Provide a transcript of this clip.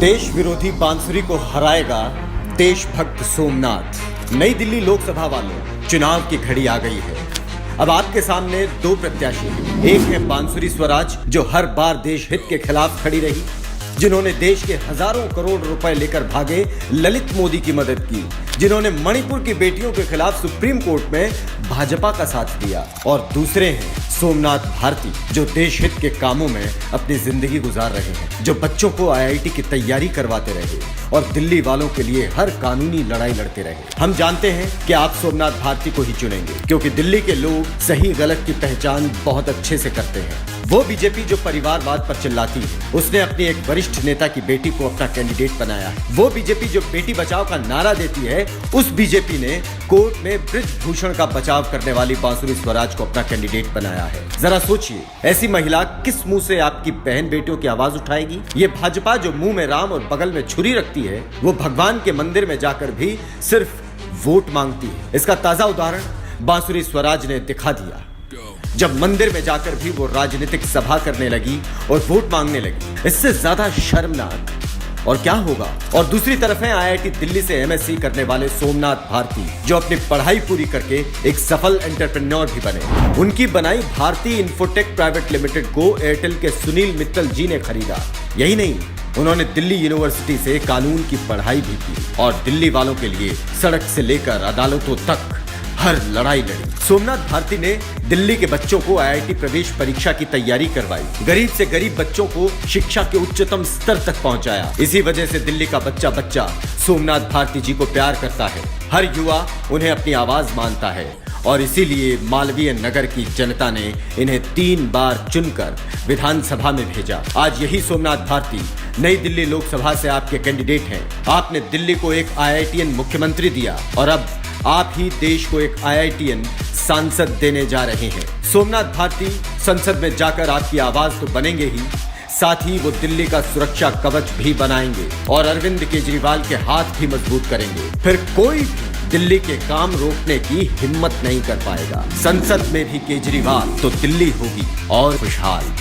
देश विरोधी बांसुरी को हराएगा देशभक्त सोमनाथ। नई दिल्ली लोकसभा वालों, चुनाव की घड़ी आ गई है। अब आपके सामने दो प्रत्याशी हैं। एक है बांसुरी स्वराज, जो हर बार देश हित के खिलाफ खड़ी रही, जिन्होंने देश के हजारों करोड़ रुपए लेकर भागे ललित मोदी की मदद की, जिन्होंने मणिपुर की बेटियों के खिलाफ सुप्रीम कोर्ट में भाजपा का साथ दिया। और दूसरे हैं सोमनाथ भारती, जो देश हित के कामों में अपनी जिंदगी गुजार रहे हैं, जो बच्चों को आईआईटी की तैयारी करवाते रहे और दिल्ली वालों के लिए हर कानूनी लड़ाई लड़ते रहे। हम जानते हैं कि आप सोमनाथ भारती को ही चुनेंगे, क्योंकि दिल्ली के लोग सही गलत की पहचान बहुत अच्छे से करते हैं। वो बीजेपी जो परिवारवाद पर चिल्लाती है, उसने अपनी एक वरिष्ठ नेता की बेटी को अपना कैंडिडेट बनाया है। वो बीजेपी जो बेटी बचाओ का नारा देती है, उस बीजेपी ने कोर्ट में बृजभूषण का बचाव करने वाली बांसुरी स्वराज को अपना कैंडिडेट बनाया है। जरा सोचिए, ऐसी महिला किस मुंह से आपकी बहन बेटियों की आवाज उठाएगी? ये भाजपा जो मुंह में राम और बगल में छुरी रखती है, वो भगवान के मंदिर में जाकर भी सिर्फ वोट मांगती है। इसका ताजा उदाहरण बांसुरी स्वराज ने दिखा दिया, जब मंदिर में जाकर भी वो राजनीतिक सभा करने लगी और वोट मांगने लगी। इससे ज्यादा शर्मनाक और क्या होगा? और दूसरी तरफ है आईआईटी दिल्ली से एमएससी करने वाले सोमनाथ भारती, जो अपनी पढ़ाई पूरी करके एक सफल एंटरप्रेन्योर भी बने। उनकी बनाई भारती इंफोटेक प्राइवेट लिमिटेड को एयरटेल के सुनील मित्तल जी ने खरीदा। यही नहीं, उन्होंने दिल्ली यूनिवर्सिटी से कानून की पढ़ाई भी की और दिल्ली वालों के लिए सड़क से लेकर अदालतों तक हर लड़ाई लड़ी। सोमनाथ भारती ने दिल्ली के बच्चों को आईआईटी प्रवेश परीक्षा की तैयारी करवाई, गरीब से गरीब बच्चों को शिक्षा के उच्चतम स्तर तक पहुंचाया। इसी वजह से दिल्ली का बच्चा बच्चा सोमनाथ भारती जी को प्यार करता है। हर युवा उन्हें अपनी आवाज मानता है और इसीलिए मालवीय नगर की जनता ने इन्हें 3 बार चुनकर विधानसभा में भेजा। आज यही सोमनाथ भारती नई दिल्ली लोकसभा से आपके कैंडिडेट हैं। आपने दिल्ली को एक आईआईटीएन मुख्यमंत्री दिया और अब आप ही देश को एक आईआईटीएन सांसद देने जा रहे हैं। सोमनाथ भारती संसद में जाकर आपकी आवाज तो बनेंगे ही, साथ ही वो दिल्ली का सुरक्षा कवच भी बनाएंगे और अरविंद केजरीवाल के हाथ भी मजबूत करेंगे। फिर कोई भी दिल्ली के काम रोकने की हिम्मत नहीं कर पाएगा। संसद में भी केजरीवाल तो दिल्ली होगी और खुशहाल।